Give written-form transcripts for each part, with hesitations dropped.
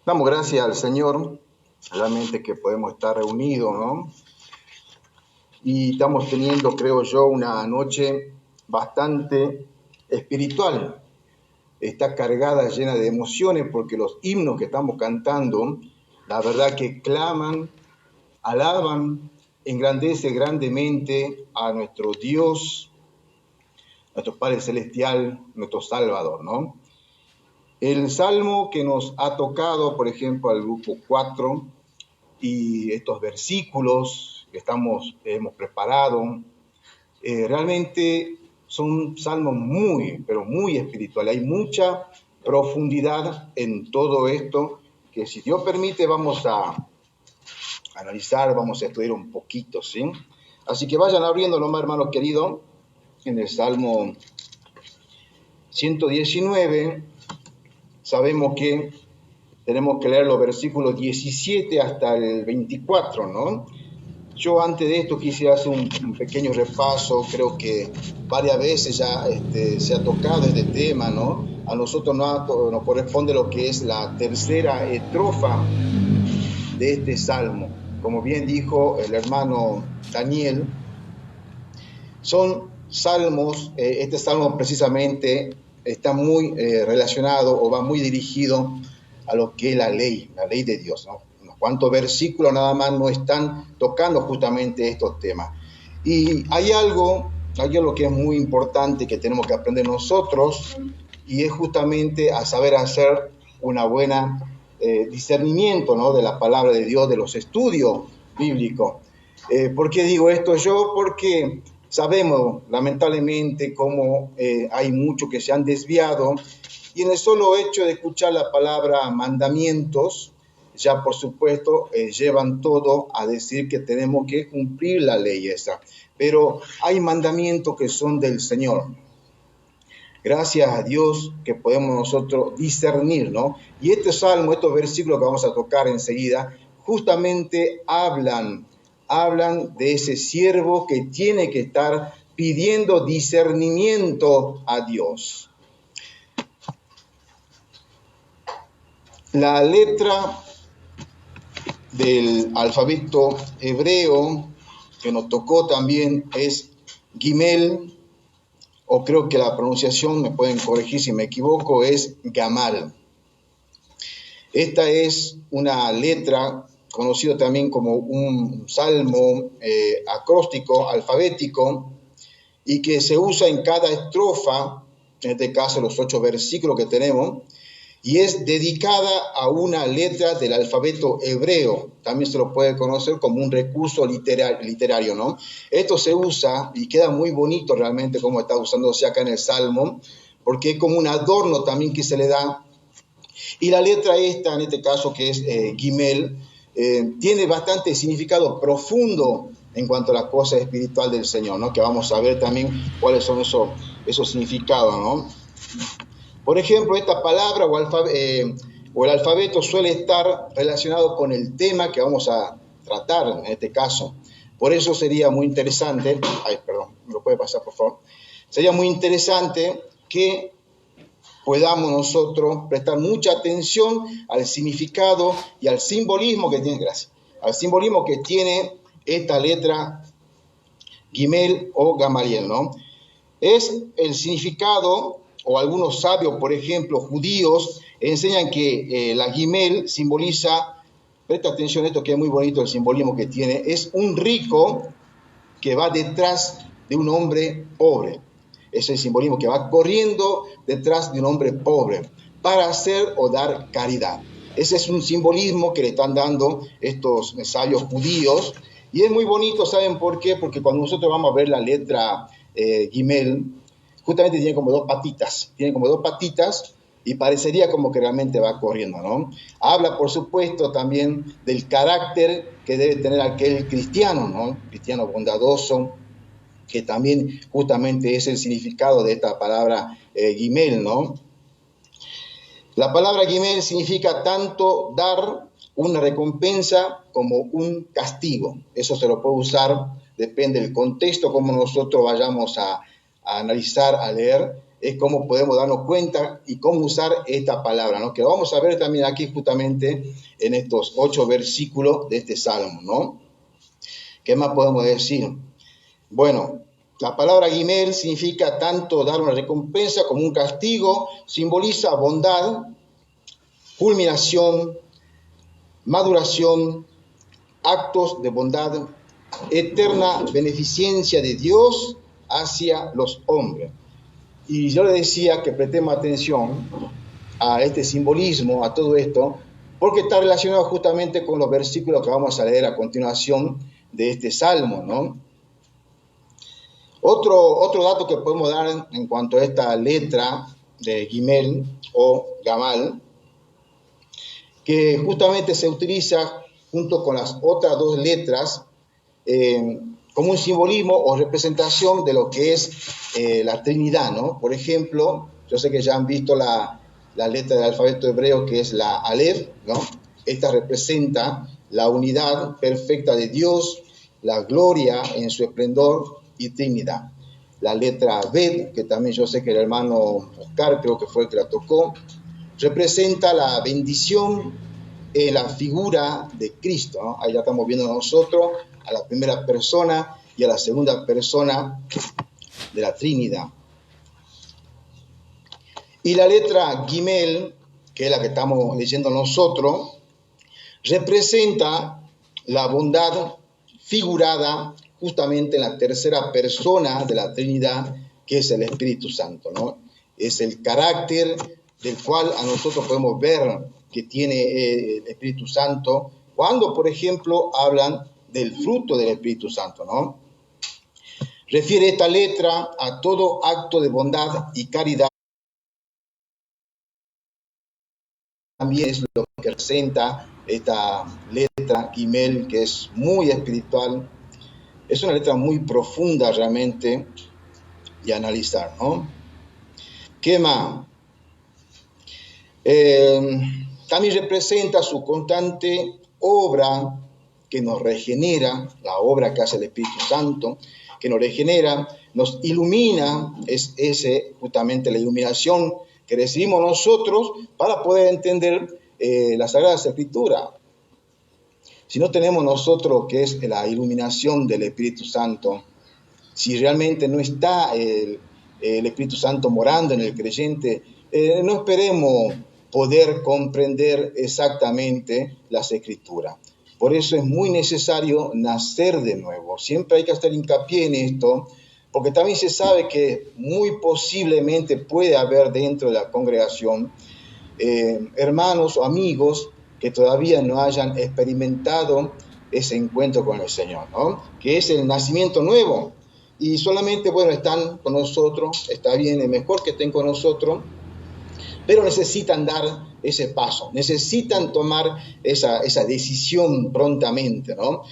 Damos gracias al Señor, realmente que podemos estar reunidos, ¿no? Y estamos teniendo, creo yo, una noche bastante espiritual. Está cargada, llena de emociones, porque los himnos que estamos cantando, la verdad que claman, alaban, engrandece grandemente a nuestro Dios, nuestro Padre Celestial, nuestro Salvador, ¿no? El salmo que nos ha tocado, por ejemplo, al grupo 4, y estos versículos que hemos preparado, realmente son salmos muy, pero muy espirituales. Hay mucha profundidad en todo esto que, si Dios permite, vamos a analizar, vamos a estudiar un poquito, ¿sí? Así que vayan abriendo nomás, hermanos queridos, en el Salmo 119. Sabemos que tenemos que leer los versículos 17 hasta el 24, ¿no? Yo antes de esto quisiera hacer un pequeño repaso. Creo que varias veces ya se ha tocado este tema, ¿no? A nosotros nos corresponde lo que es la tercera estrofa de este salmo. Como bien dijo el hermano Daniel, son salmos, este salmo precisamente está muy relacionado o va muy dirigido a lo que es la ley de Dios, ¿no? Unos cuantos versículos nada más no están tocando justamente estos temas. Y hay algo que es muy importante que tenemos que aprender nosotros, y es justamente a saber hacer una buena discernimiento, ¿no?, de la palabra de Dios, de los estudios bíblicos. ¿Por qué digo esto yo? Porque sabemos lamentablemente cómo hay muchos que se han desviado, y en el solo hecho de escuchar la palabra mandamientos, ya por supuesto llevan todo a decir que tenemos que cumplir la ley esa. Pero hay mandamientos que son del Señor. Gracias a Dios que podemos nosotros discernir, ¿no? Y este salmo, estos versículos que vamos a tocar enseguida, justamente hablan de ese siervo que tiene que estar pidiendo discernimiento a Dios. La letra del alfabeto hebreo que nos tocó también es Gimel, o creo que la pronunciación, me pueden corregir si me equivoco, es Gamal. Esta es una letra conocida también como un salmo acróstico, alfabético, y que se usa en cada estrofa, en este caso los 8 versículos que tenemos, y es dedicada a una letra del alfabeto hebreo. También se lo puede conocer como un recurso literario, ¿no? Esto se usa y queda muy bonito realmente como está usándose acá en el Salmo, porque es como un adorno también que se le da. Y la letra esta, en este caso que es Gimel, tiene bastante significado profundo en cuanto a la cosa espiritual del Señor, ¿no? Que vamos a ver también cuáles son esos significados, ¿no? Por ejemplo, esta palabra o el alfabeto suele estar relacionado con el tema que vamos a tratar en este caso. Por eso sería muy interesante, ¿me lo puede pasar por favor? Sería muy interesante que podamos nosotros prestar mucha atención al significado y al simbolismo que tiene, al simbolismo que tiene esta letra Gimel o Gamaliel, ¿no? Es el significado, o algunos sabios, por ejemplo, judíos, enseñan que la Gimel simboliza, presta atención a esto que es muy bonito el simbolismo que tiene, es un rico que va detrás de un hombre pobre. Es el simbolismo que va corriendo detrás de un hombre pobre para hacer o dar caridad. Ese es un simbolismo que le están dando estos sabios judíos, y es muy bonito. ¿Saben por qué? Porque cuando nosotros vamos a ver la letra Gimel, justamente tiene como dos patitas, y parecería como que realmente va corriendo, ¿no? Habla, por supuesto, también del carácter que debe tener aquel cristiano, ¿no? Cristiano bondadoso, que también justamente es el significado de esta palabra Gimel, ¿no? La palabra Gimel significa tanto dar una recompensa como un castigo. Eso se lo puede usar, depende del contexto, como nosotros vayamos a analizar, a leer. es cómo podemos darnos cuenta y cómo usar esta palabra, ¿no? Que lo vamos a ver también aquí justamente en estos 8 versículos de este Salmo, ¿no? ¿Qué más podemos decir? Bueno, la palabra Gimel significa tanto dar una recompensa como un castigo, simboliza bondad, culminación, maduración, actos de bondad, eterna beneficencia de Dios hacia los hombres. Y yo le decía que prestemos atención a este simbolismo, a todo esto, porque está relacionado justamente con los versículos que vamos a leer a continuación de este Salmo, ¿no? Otro dato que podemos dar en cuanto a esta letra de Gimel o Gamal, que justamente se utiliza junto con las otras 2 letras como un simbolismo o representación de lo que es la Trinidad, ¿no? Por ejemplo, yo sé que ya han visto la letra del alfabeto hebreo, que es la Aleph, ¿no? Esta representa la unidad perfecta de Dios, la gloria en su esplendor y Trinidad. La letra Bet, que también yo sé que el hermano Oscar creo que fue el que la tocó, representa la bendición en la figura de Cristo, ¿no? Ahí ya estamos viendo nosotros a la primera persona y a la segunda persona de la Trinidad. Y la letra Gimel, que es la que estamos leyendo nosotros, representa la bondad figurada justamente en la tercera persona de la Trinidad, que es el Espíritu Santo, ¿no? Es el carácter del cual a nosotros podemos ver que tiene el Espíritu Santo cuando, por ejemplo, hablan del fruto del Espíritu Santo, ¿no? Refiere esta letra a todo acto de bondad y caridad. También es lo que representa esta letra Gimel, que es muy espiritual. Es una letra muy profunda realmente de analizar, ¿no? ¿Qué más? También representa su constante obra que nos regenera, la obra que hace el Espíritu Santo, que nos regenera, nos ilumina, es justamente la iluminación que recibimos nosotros para poder entender la Sagrada Escritura. Si no tenemos nosotros que es la iluminación del Espíritu Santo, si realmente no está el Espíritu Santo morando en el creyente, no esperemos poder comprender exactamente las Escrituras. Por eso es muy necesario nacer de nuevo. Siempre hay que hacer hincapié en esto, porque también se sabe que muy posiblemente puede haber dentro de la congregación hermanos o amigos que todavía no hayan experimentado ese encuentro con el Señor, ¿no? Que es el nacimiento nuevo. Y solamente, bueno, están con nosotros, está bien, es mejor que estén con nosotros, pero necesitan dar ese paso, necesitan tomar esa decisión prontamente, ¿no?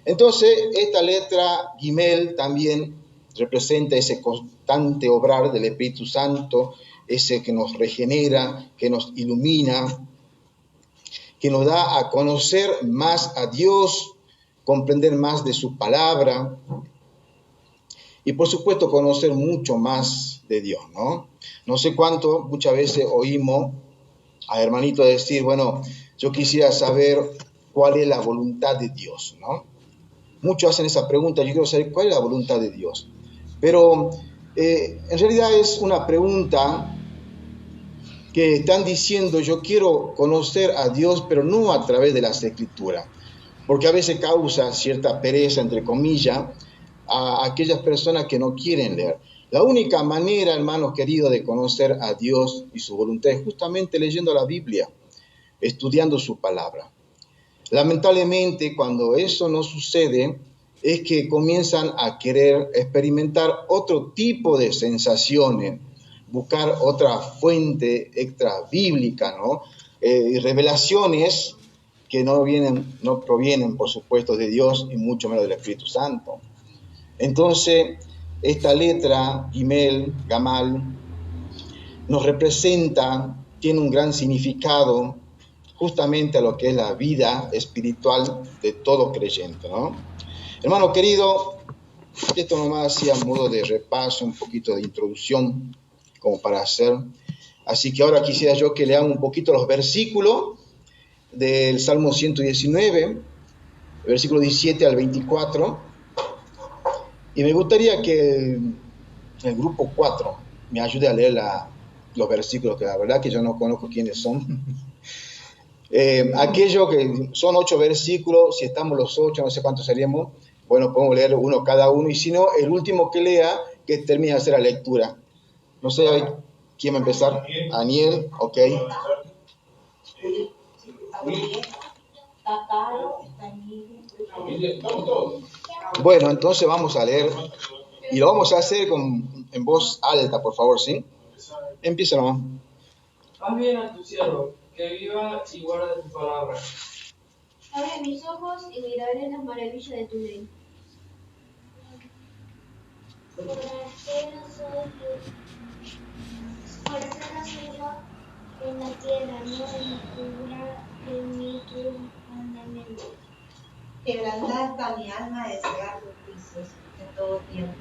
Entonces, esta letra Gimel también representa ese constante obrar del Espíritu Santo, ese que nos regenera, que nos ilumina, que nos da a conocer más a Dios, comprender más de su palabra y, por supuesto, conocer mucho más de Dios, ¿no? No sé cuánto, muchas veces oímos a hermanitos decir, bueno, yo quisiera saber cuál es la voluntad de Dios, ¿no? Muchos hacen esa pregunta, yo quiero saber cuál es la voluntad de Dios. Pero en realidad es una pregunta que están diciendo, yo quiero conocer a Dios, pero no a través de las Escrituras, porque a veces causa cierta pereza, entre comillas, a aquellas personas que no quieren leer. La única manera, hermanos queridos, de conocer a Dios y su voluntad es justamente leyendo la Biblia, estudiando su palabra. Lamentablemente, cuando eso no sucede, es que comienzan a querer experimentar otro tipo de sensaciones, buscar otra fuente extra bíblica, ¿no? Y revelaciones que no provienen, por supuesto, de Dios y mucho menos del Espíritu Santo. Entonces, esta letra, Gimel, Gamal, nos representa, tiene un gran significado justamente a lo que es la vida espiritual de todo creyente, ¿no? Hermano querido, esto nomás hacía modo de repaso, un poquito de introducción como para hacer. Así que ahora quisiera yo que leamos un poquito los versículos del Salmo 119, versículo 17 al 24. Y me gustaría que el grupo 4 me ayude a leer los versículos, que la verdad que yo no conozco quiénes son. Aquello que son 8 versículos, si estamos los 8, no sé cuántos seríamos, bueno, podemos leer uno cada uno, y si no, el último que lea, que termine de hacer la lectura. No sé, ¿quién va a empezar? Aniel, ok. Bueno, entonces vamos a leer, y lo vamos a hacer en voz alta, por favor, ¿sí? Empieza nomás. Haz bien a tu siervo, que viva y guarde tu palabra. Abre mis ojos y miraré las maravillas de tu ley. Forastero soy yo en la tierra, no descubra en mí tus mandamientos. Quebrantad mi alma de desear tus juicios en todo tiempo.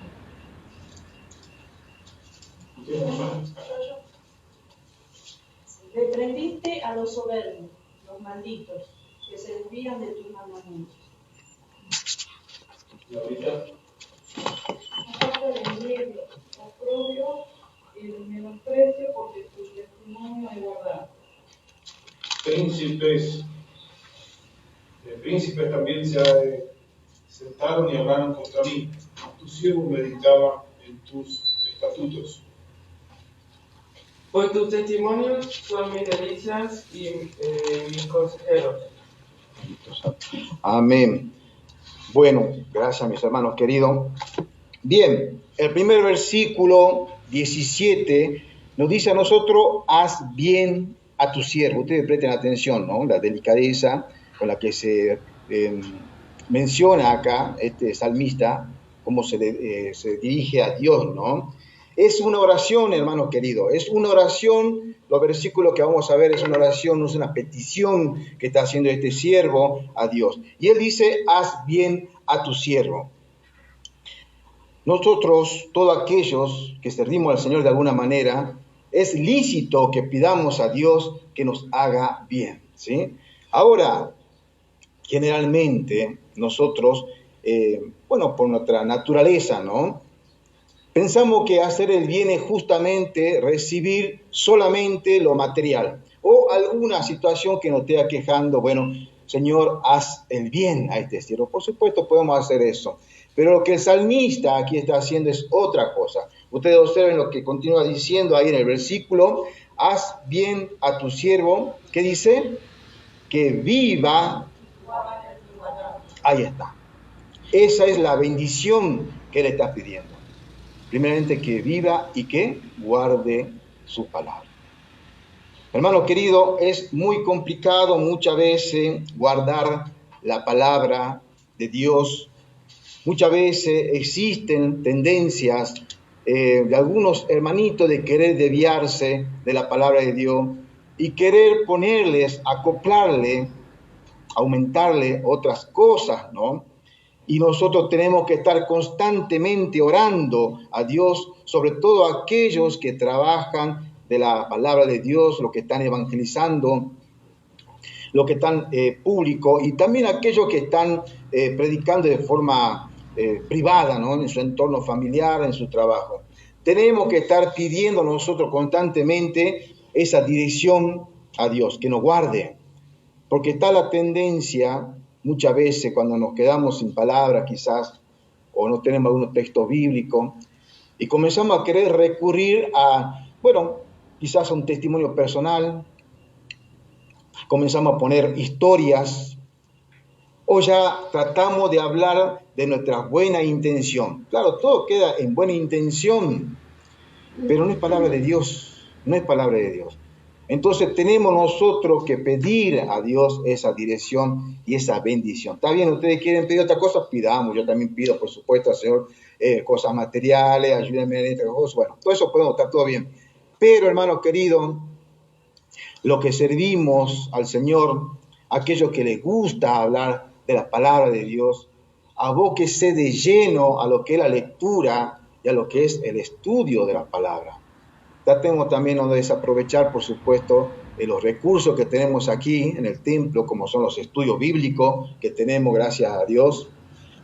Reprendiste a los soberbios, los malditos, que se desvían de tus mandamientos. Aparta del nieblo, oprobio y el menosprecio, porque tu testimonio he guardado. Príncipes también se sentaron y hablaron contra mí. Tu siervo meditaba en tus estatutos. Pues tus testimonios son mis delicias y mis consejeros. Amén. Bueno, gracias mis hermanos queridos. Bien, el primer versículo 17 nos dice a nosotros: haz bien a tu siervo. Ustedes presten atención, ¿no? La delicadeza con la que se menciona acá este salmista, cómo se dirige a Dios, ¿no? Es una oración, hermanos queridos, es una oración. Los versículos que vamos a ver es una oración, no es una petición que está haciendo este siervo a Dios. Y él dice: haz bien a tu siervo. Nosotros, todos aquellos que servimos al Señor de alguna manera, es lícito que pidamos a Dios que nos haga bien, ¿sí? Ahora, generalmente nosotros, por nuestra naturaleza, ¿no? Pensamos que hacer el bien es justamente recibir solamente lo material o alguna situación que nos esté aquejando. Bueno, Señor, haz el bien a este siervo. Por supuesto, podemos hacer eso. Pero lo que el salmista aquí está haciendo es otra cosa. Ustedes observen lo que continúa diciendo ahí en el versículo: haz bien a tu siervo. ¿Qué dice? Que viva. Ahí está. Esa es la bendición que él está pidiendo. Primeramente, que viva y que guarde su palabra. Hermano querido, es muy complicado muchas veces guardar la palabra de Dios. Muchas veces existen tendencias de algunos hermanitos de querer desviarse de la palabra de Dios y querer ponerles, acoplarle, aumentarle otras cosas, ¿no? Y nosotros tenemos que estar constantemente orando a Dios, sobre todo aquellos que trabajan de la palabra de Dios, los que están evangelizando, los que están públicos, y también aquellos que están predicando de forma privada, ¿no? En su entorno familiar, en su trabajo. Tenemos que estar pidiendo nosotros constantemente esa dirección a Dios, que nos guarde, porque está la tendencia muchas veces cuando nos quedamos sin palabras quizás, o no tenemos algunos textos bíblicos, y comenzamos a querer recurrir a, quizás a un testimonio personal, comenzamos a poner historias, o ya tratamos de hablar de nuestra buena intención. Claro, todo queda en buena intención, pero no es palabra de Dios, no es palabra de Dios. Entonces tenemos nosotros que pedir a Dios esa dirección y esa bendición. Está bien, ustedes quieren pedir otra cosa, pidamos. Yo también pido, por supuesto, al Señor cosas materiales, ayúdenme en estas cosas. Bueno, todo eso podemos estar todo bien. Pero, hermanos queridos, los que servimos al Señor, aquellos que les gusta hablar de la palabra de Dios, abóquese de lleno a lo que es la lectura y a lo que es el estudio de la palabra. Tratemos también de desaprovechar, por supuesto, los recursos que tenemos aquí en el templo, como son los estudios bíblicos que tenemos, gracias a Dios.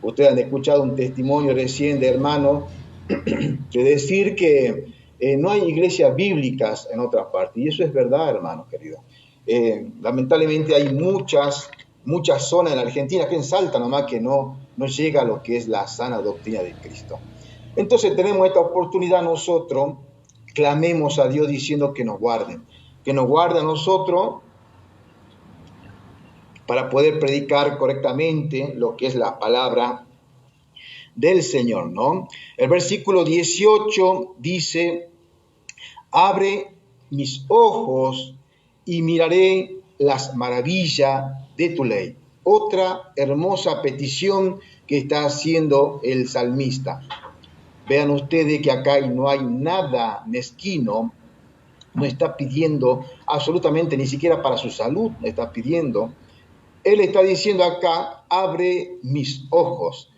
Ustedes han escuchado un testimonio recién de hermano de decir que no hay iglesias bíblicas en otras partes, y eso es verdad, hermanos queridos. Lamentablemente hay muchas zonas en la Argentina, que en Salta nomás, que no llega a lo que es la sana doctrina de Cristo. Entonces tenemos esta oportunidad nosotros, clamemos a Dios diciendo que nos guarde a nosotros para poder predicar correctamente lo que es la palabra del Señor, ¿no? El versículo 18 dice: abre mis ojos y miraré las maravillas de tu ley. Otra hermosa petición que está haciendo el salmista. Vean ustedes que acá no hay nada mezquino, no está pidiendo absolutamente ni siquiera para su salud, está pidiendo. Él está diciendo acá: abre mis ojos,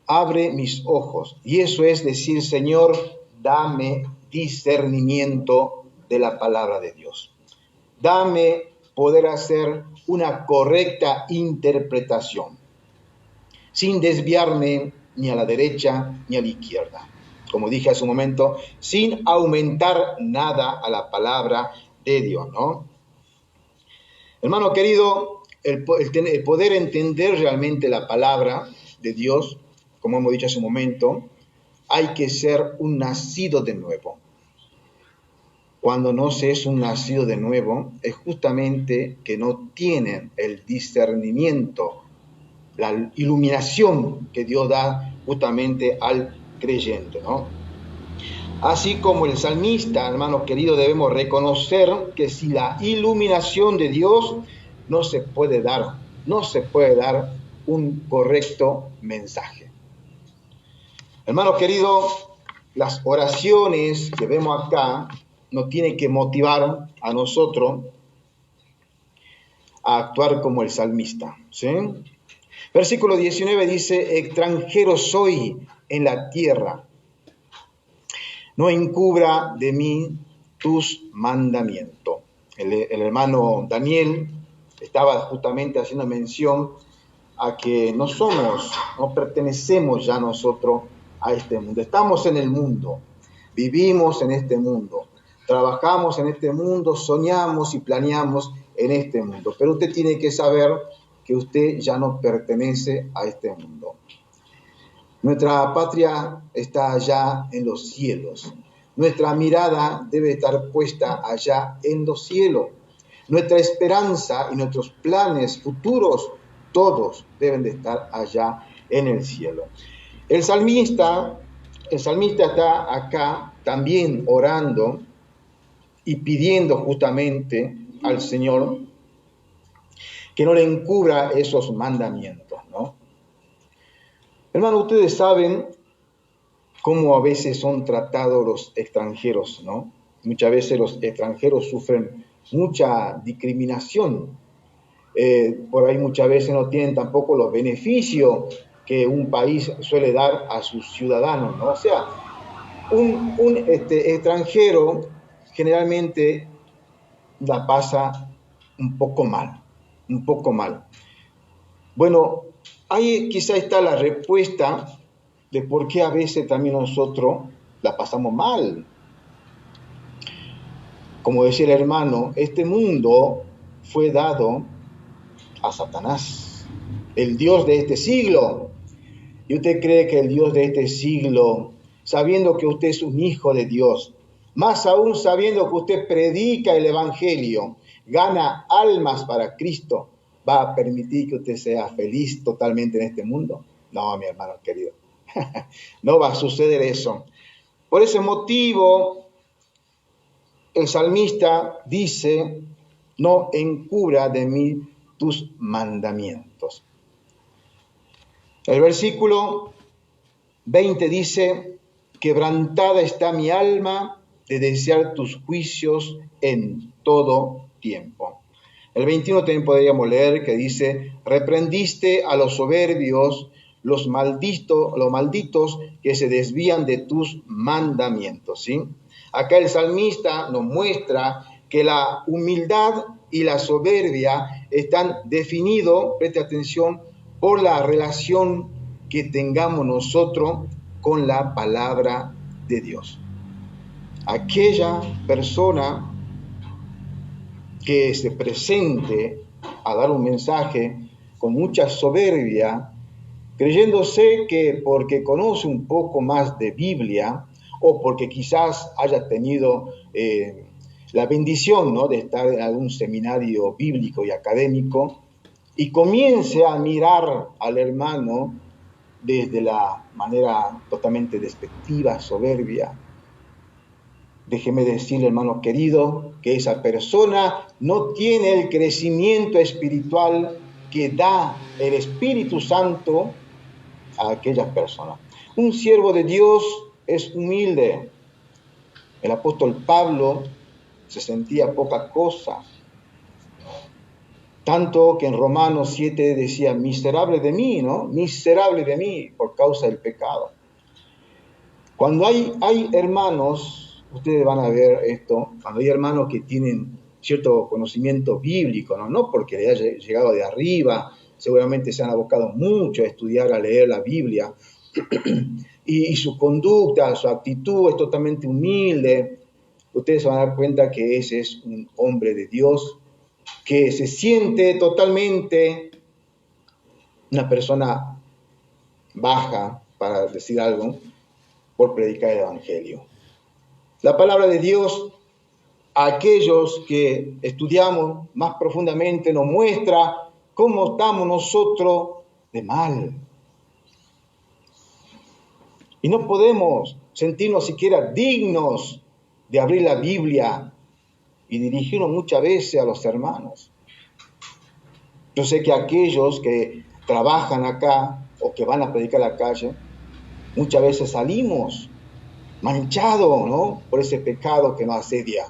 abre mis ojos. Y eso es decir: Señor, dame discernimiento de la palabra de Dios. Dame poder hacer una correcta interpretación, sin desviarme ni a la derecha ni a la izquierda. Como dije hace un momento, sin aumentar nada a la palabra de Dios, ¿no? Hermano querido, el poder entender realmente la palabra de Dios, como hemos dicho hace un momento, hay que ser un nacido de nuevo. Cuando no se es un nacido de nuevo, es justamente que no tienen el discernimiento, la iluminación que Dios da justamente al creyente, ¿no? Así como el salmista, hermanos queridos, debemos reconocer que sin la iluminación de Dios no se puede dar un correcto mensaje. Hermanos queridos, las oraciones que vemos acá nos tienen que motivar a nosotros a actuar como el salmista, ¿sí? Versículo 19 dice: extranjero soy en la tierra, no encubra de mí tus mandamientos. El hermano Daniel estaba justamente haciendo mención a que no pertenecemos ya nosotros a este mundo. Estamos en el mundo, vivimos en este mundo, trabajamos en este mundo, soñamos y planeamos en este mundo. Pero usted tiene que saber que usted ya no pertenece a este mundo. Nuestra patria está allá en los cielos. Nuestra mirada debe estar puesta allá en los cielos. Nuestra esperanza y nuestros planes futuros, todos deben de estar allá en el cielo. El salmista está acá también orando y pidiendo justamente al Señor que no le encubra esos mandamientos, ¿no? Hermanos, ustedes saben cómo a veces son tratados los extranjeros, ¿no? Muchas veces los extranjeros sufren mucha discriminación. Por ahí muchas veces no tienen tampoco los beneficios que un país suele dar a sus ciudadanos, ¿no? O sea, un extranjero generalmente la pasa un poco mal. Bueno, ahí quizá está la respuesta de por qué a veces también nosotros la pasamos mal. Como decía el hermano, este mundo fue dado a Satanás, el Dios de este siglo. ¿Y usted cree que el Dios de este siglo, sabiendo que usted es un hijo de Dios, más aún sabiendo que usted predica el Evangelio, gana almas para Cristo, va a permitir que usted sea feliz totalmente en este mundo? No, mi hermano querido, no va a suceder eso. Por ese motivo, el salmista dice: no encubra de mí tus mandamientos. El versículo 20 dice: quebrantada está mi alma de desear tus juicios en todo tiempo. El 21 también podríamos leer que dice: reprendiste a los soberbios, los malditos que se desvían de tus mandamientos, ¿sí? Acá el salmista nos muestra que la humildad y la soberbia están definidos, preste atención, por la relación que tengamos nosotros con la palabra de Dios. Aquella persona que se presente a dar un mensaje con mucha soberbia, creyéndose que porque conoce un poco más de Biblia o porque quizás haya tenido la bendición, ¿no?, de estar en algún seminario bíblico y académico, y comience a mirar al hermano desde la manera totalmente despectiva, soberbia. Déjeme decirle, hermano querido, que esa persona no tiene el crecimiento espiritual que da el Espíritu Santo a aquellas personas. Un siervo de Dios es humilde. El apóstol Pablo se sentía poca cosa. Tanto que en Romanos 7 decía, miserable de mí, ¿no? Miserable de mí por causa del pecado. Cuando hay hermanos, ustedes van a ver esto, cuando hay hermanos que tienen cierto conocimiento bíblico, no porque le haya llegado de arriba, seguramente se han abocado mucho a estudiar, a leer la Biblia, y su conducta, su actitud es totalmente humilde, ustedes se van a dar cuenta que ese es un hombre de Dios, que se siente totalmente una persona baja, para decir algo, por predicar el Evangelio. La palabra de Dios, a aquellos que estudiamos más profundamente, nos muestra cómo estamos nosotros de mal. Y no podemos sentirnos siquiera dignos de abrir la Biblia y dirigirnos muchas veces a los hermanos. Yo sé que aquellos que trabajan acá o que van a predicar a la calle, muchas veces salimos manchados, ¿no?, por ese pecado que nos asedia.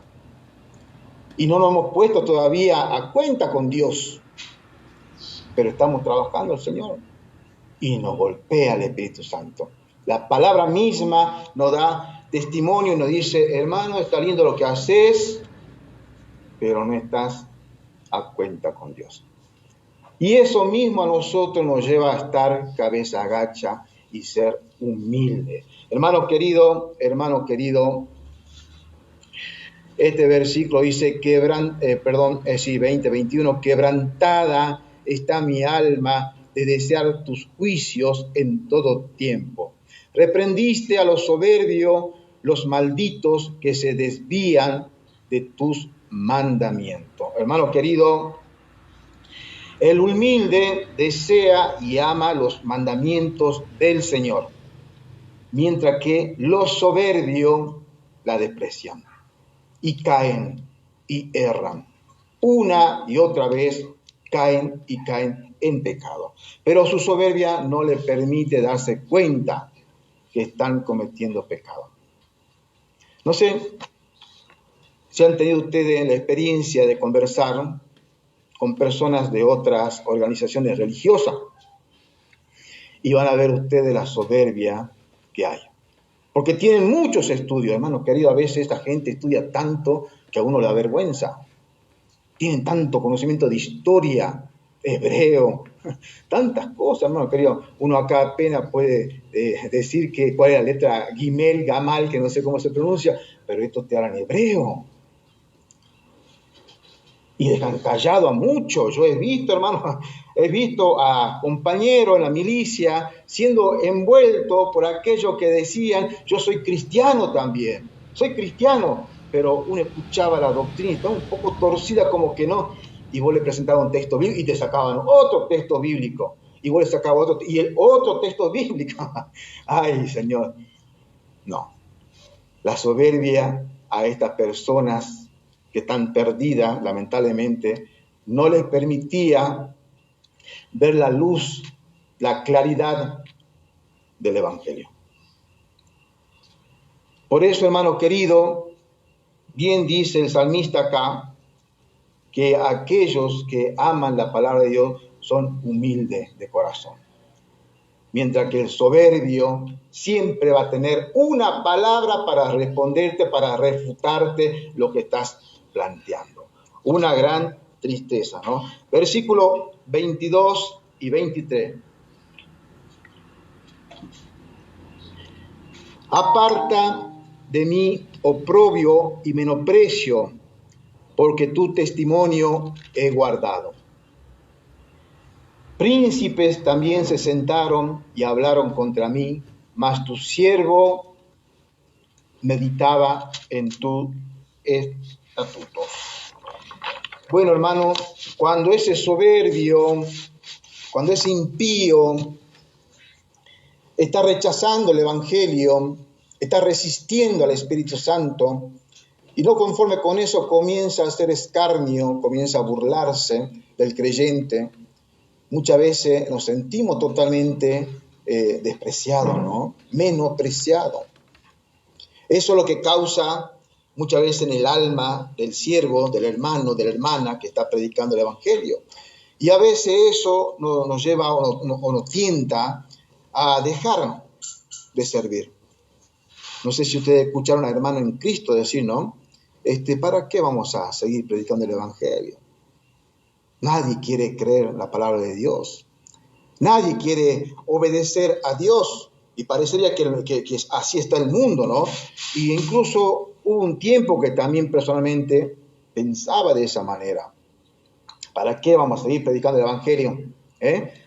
Y no nos hemos puesto todavía a cuenta con Dios. Pero estamos trabajando al Señor y nos golpea el Espíritu Santo. La palabra misma nos da testimonio y nos dice, hermano, está lindo lo que haces, pero no estás a cuenta con Dios. Y eso mismo a nosotros nos lleva a estar cabeza agacha y ser humilde. Hermano querido, este versículo dice, 20:21, quebrantada está mi alma de desear tus juicios en todo tiempo. Reprendiste a los soberbios, los malditos que se desvían de tus mandamientos. Hermano querido, el humilde desea y ama los mandamientos del Señor, mientras que los soberbios la desprecian y caen y erran. Una y otra vez caen y caen en pecado. Pero su soberbia no le permite darse cuenta que están cometiendo pecado. No sé si han tenido ustedes la experiencia de conversar con personas de otras organizaciones religiosas y van a ver ustedes la soberbia que hay. Porque tienen muchos estudios, hermanos queridos, a veces esta gente estudia tanto que a uno le da vergüenza. Tienen tanto conocimiento de historia, hebreo, tantas cosas, hermano querido. Uno acá apenas puede decir cuál es la letra Gimel, Gamal, que no sé cómo se pronuncia, pero esto te habla en hebreo. Y dejan callado a muchos. Yo he visto, hermano, a compañeros en la milicia siendo envueltos por aquellos que decían, yo soy cristiano también, soy cristiano, pero uno escuchaba la doctrina y estaba un poco torcida como que no, y vos le presentabas un texto bíblico y te sacaban otro texto bíblico, y vos le sacabas otro, y el otro texto bíblico. Ay, Señor, no. La soberbia a estas personas que están perdidas, lamentablemente, no les permitía ver la luz, la claridad del Evangelio. Por eso, hermano querido, bien dice el salmista acá, que aquellos que aman la palabra de Dios son humildes de corazón. mientras que el soberbio siempre va a tener una palabra para responderte, para refutarte lo que estás planteando. Una gran tristeza, ¿no? Versículo 22 y 23. Aparta de mí oprobio y menosprecio, porque tu testimonio he guardado. Príncipes también se sentaron y hablaron contra mí, mas tu siervo meditaba en tus estatutos. Bueno, hermano, cuando ese soberbio, cuando ese impío está rechazando el Evangelio, está resistiendo al Espíritu Santo, y no conforme con eso comienza a hacer escarnio, comienza a burlarse del creyente, muchas veces nos sentimos totalmente despreciados, ¿no? Menospreciados. Eso es lo que causa muchas veces en el alma del siervo, del hermano, de la hermana que está predicando el Evangelio. Y a veces eso nos lleva o nos tienta a dejar de servir. No sé si ustedes escucharon a un hermano en Cristo decir, ¿no? ¿Para qué vamos a seguir predicando el Evangelio? Nadie quiere creer la palabra de Dios. Nadie quiere obedecer a Dios. Y parecería que así está el mundo, ¿no? Y incluso hubo un tiempo que también personalmente pensaba de esa manera. ¿Para qué vamos a seguir predicando el Evangelio?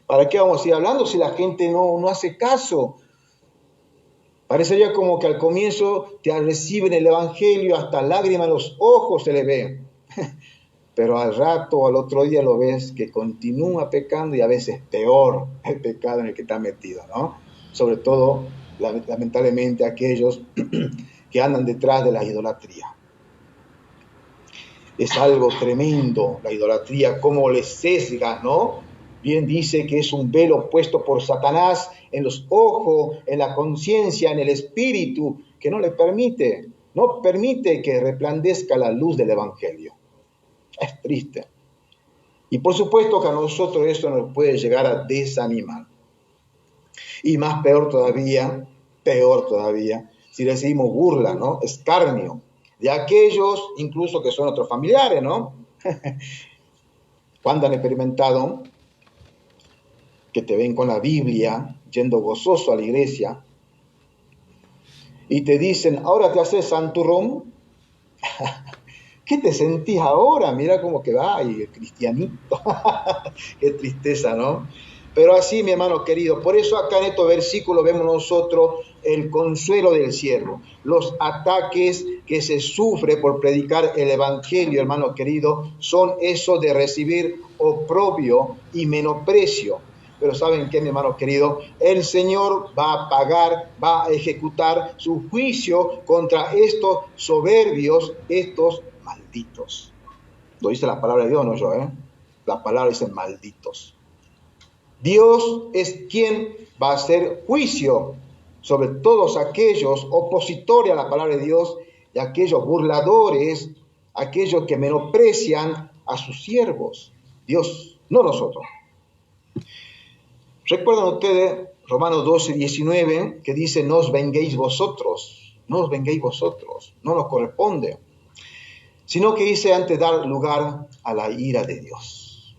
¿Para qué vamos a seguir hablando si la gente no hace caso? Parecería como que al comienzo te reciben el Evangelio, hasta lágrimas en los ojos se le ve. Pero al rato o al otro día lo ves que continúa pecando y a veces peor el pecado en el que está metido, ¿no? Sobre todo, lamentablemente, aquellos que andan detrás de la idolatría. Es algo tremendo la idolatría, cómo les sesga, ¿no? Bien dice que es un velo puesto por Satanás en los ojos, en la conciencia, en el espíritu, que no permite que resplandezca la luz del Evangelio. Es triste. Y por supuesto que a nosotros eso nos puede llegar a desanimar. Y más peor todavía, si recibimos burla, ¿no? Escarnio de aquellos incluso que son otros familiares, ¿no? ¿Cuándo han experimentado que te ven con la Biblia, yendo gozoso a la iglesia, y te dicen, ahora te haces santurrón? ¿Qué te sentís ahora? Mira cómo que va, y el cristianito. Qué tristeza, ¿no? Pero así, mi hermano querido, por eso acá en estos versículos vemos nosotros el consuelo del siervo, los ataques que se sufre por predicar el Evangelio, hermano querido, son esos de recibir oprobio y menosprecio. Pero ¿saben qué, mi hermano querido? El Señor va a pagar, va a ejecutar su juicio contra estos soberbios, estos malditos. Lo dice la palabra de Dios, no yo, La palabra dice malditos. Dios es quien va a hacer juicio sobre todos aquellos opositores a la palabra de Dios y aquellos burladores, aquellos que menosprecian a sus siervos. Dios, no nosotros. ¿Recuerdan ustedes Romanos 12, 19, que dice, no os venguéis vosotros, no nos corresponde, sino que dice antes dar lugar a la ira de Dios?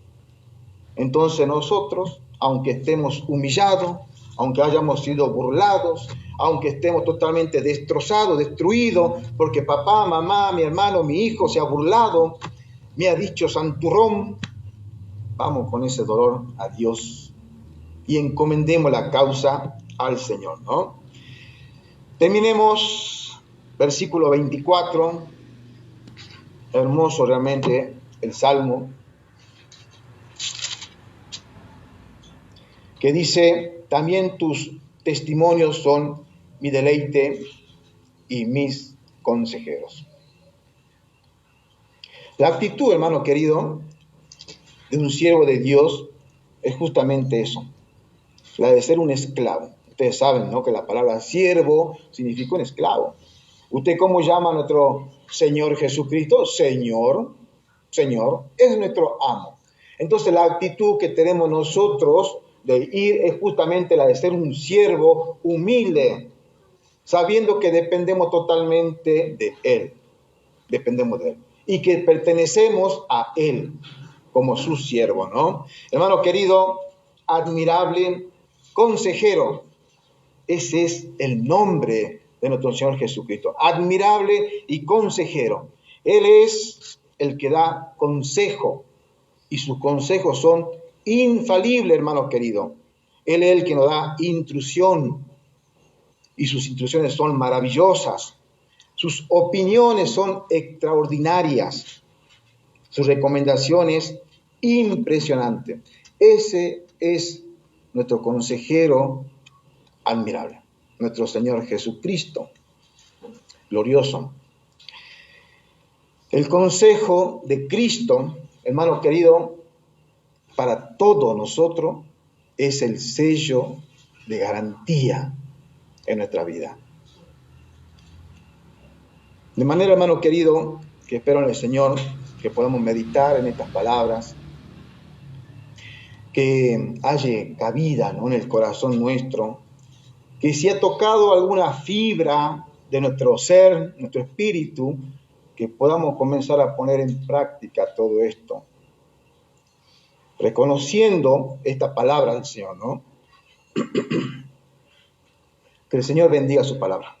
Entonces nosotros, aunque estemos humillados, aunque hayamos sido burlados, aunque estemos totalmente destrozados, destruidos, porque papá, mamá, mi hermano, mi hijo se ha burlado, me ha dicho santurrón, vamos con ese dolor a Dios y encomendemos la causa al Señor, ¿no? Terminemos versículo 24, hermoso realmente el Salmo, que dice, también tus testimonios son mi deleite y mis consejeros. La actitud, hermano querido, de un siervo de Dios es justamente eso, la de ser un esclavo. Ustedes saben, ¿no?, que la palabra siervo significa un esclavo. ¿Usted cómo llama a nuestro Señor Jesucristo? Señor, es nuestro amo. Entonces la actitud que tenemos nosotros de ir es justamente la de ser un siervo humilde, sabiendo que dependemos totalmente de Él. Dependemos de Él. Y que pertenecemos a Él como su siervo, ¿no? Hermano querido, admirable consejero. Ese es el nombre de nuestro Señor Jesucristo. Admirable y consejero. Él es el que da consejo. Y sus consejos son infalibles, hermano querido. Él es el que nos da instrucción. Y sus instrucciones son maravillosas. Sus opiniones son extraordinarias. Sus recomendaciones impresionantes. Ese es nuestro consejero admirable, nuestro Señor Jesucristo, glorioso. El consejo de Cristo, hermano querido, para todos nosotros es el sello de garantía en nuestra vida. De manera, hermano querido, que espero en el Señor que podamos meditar en estas palabras, que haya cabida, ¿no?, en el corazón nuestro, que si ha tocado alguna fibra de nuestro ser, nuestro espíritu, que podamos comenzar a poner en práctica todo esto, reconociendo esta palabra del Señor, ¿no? Que el Señor bendiga su palabra.